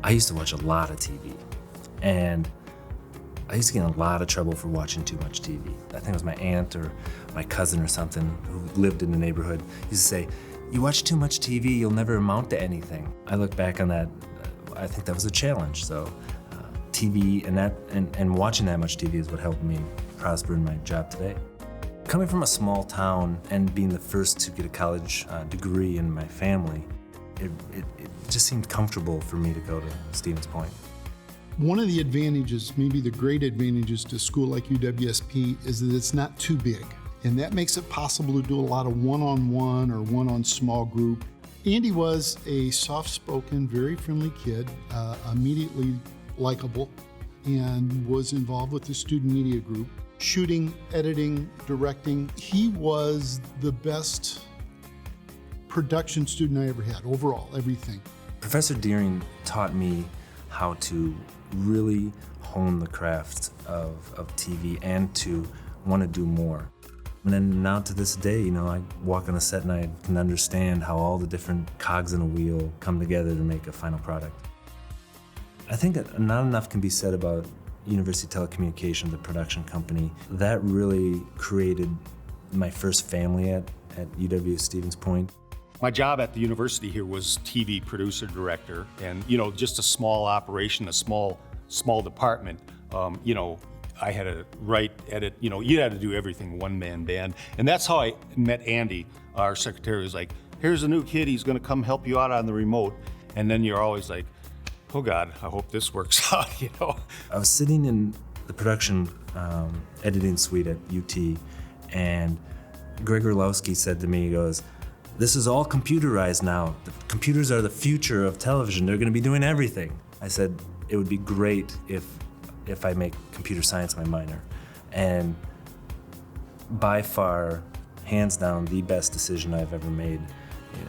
I used to watch a lot of TV, and I used to get in a lot of trouble for watching too much TV. I think it was my aunt or my cousin or something who lived in the neighborhood used to say, "You watch too much TV, you'll never amount to anything." I look back on that, I think that was a challenge. So TV and watching that much TV is what helped me prosper in my job today. Coming from a small town and being the first to get a college degree in my family, it just seemed comfortable for me to go to Stevens Point. One of the advantages, maybe the great advantages to a school like UWSP, is that it's not too big. And that makes it possible to do a lot of one-on-one or one-on-small group. Andy was a soft-spoken, very friendly kid, immediately likable, and was involved with the student media group. Shooting, editing, directing. He was the best production student I ever had, overall, everything. Professor Deering taught me how to really hone the craft of TV and to want to do more. And then now to this day, I walk on a set and I can understand how all the different cogs in a wheel come together to make a final product. I think that not enough can be said about University Telecommunications, the production company. That really created my first family at UW Stevens Point. My job at the university here was TV producer director, and just a small operation, a small department. I had to write, edit. You had to do everything, one-man band, and that's how I met Andy. Our secretary was like, "Here's a new kid. He's going to come help you out on the remote," and then you're always like, "Oh God, I hope this works out." I was sitting in the production editing suite at UT, and Greg Orlowski said to me, he goes, "This is all computerized now. The computers are the future of television. They're going to be doing everything." I said, "It would be great if I make computer science my minor." And by far, hands down, the best decision I've ever made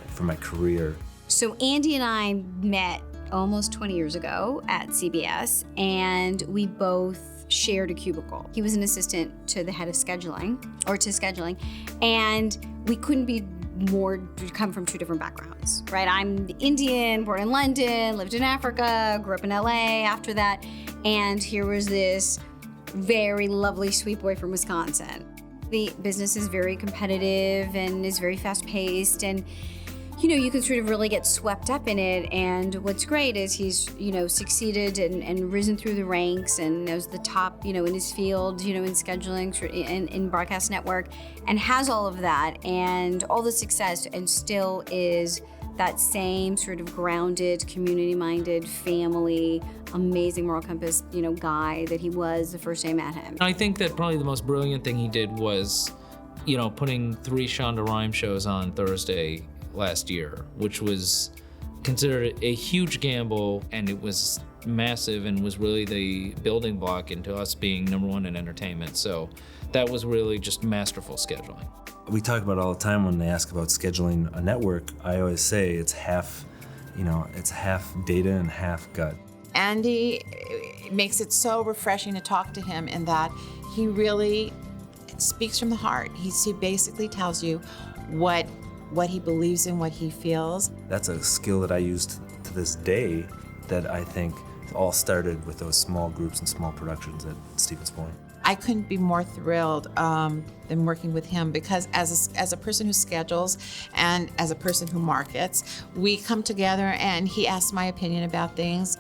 for my career. So Andy and I met almost 20 years ago at CBS, and we both shared a cubicle. He was an assistant to the head of scheduling, and we couldn't be more, come from two different backgrounds, right? I'm Indian, born in London, lived in Africa, grew up in LA after that, and here was this very lovely sweet boy from Wisconsin. The business is very competitive and is very fast-paced, and you can sort of really get swept up in it. And what's great is he's, succeeded and risen through the ranks and knows the top, in his field, in scheduling, in broadcast network, and has all of that and all the success, and still is that same sort of grounded, community-minded, family, amazing moral compass, guy that he was the first day I met him. I think that probably the most brilliant thing he did was, putting 3 Shonda Rhimes shows on Thursday last year, which was considered a huge gamble, and it was massive and was really the building block into us being #1 in entertainment. So that was really just masterful scheduling. We talk about it all the time when they ask about scheduling a network. I always say it's half data and half gut. Andy makes it so refreshing to talk to him in that he really speaks from the heart. He basically tells you what he believes in, what he feels. That's a skill that I use to this day that I think all started with those small groups and small productions at Stevens Point. I couldn't be more thrilled than working with him, because as a person who schedules and as a person who markets, we come together and he asks my opinion about things.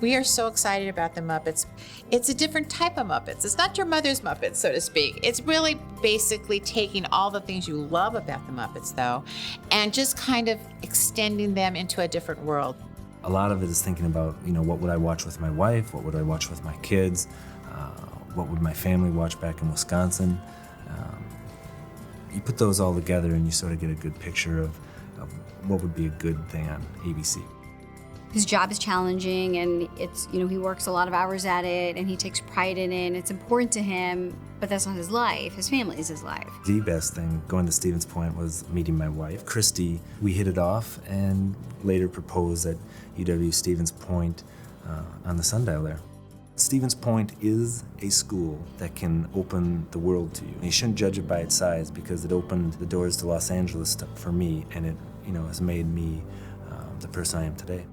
We are so excited about the Muppets. It's a different type of Muppets. It's not your mother's Muppets, so to speak. It's really basically taking all the things you love about the Muppets, though, and just kind of extending them into a different world. A lot of it is thinking about, what would I watch with my wife? What would I watch with my kids? What would my family watch back in Wisconsin? You put those all together and you sort of get a good picture of what would be a good thing on ABC. His job is challenging, and it's, he works a lot of hours at it, and he takes pride in it, and it's important to him, but that's not his life. His family is his life. The best thing going to Stevens Point was meeting my wife, Christy. We hit it off and later proposed at UW Stevens Point on the sundial there. Stevens Point is a school that can open the world to you. You shouldn't judge it by its size, because it opened the doors to Los Angeles for me, and it has made me the person I am today.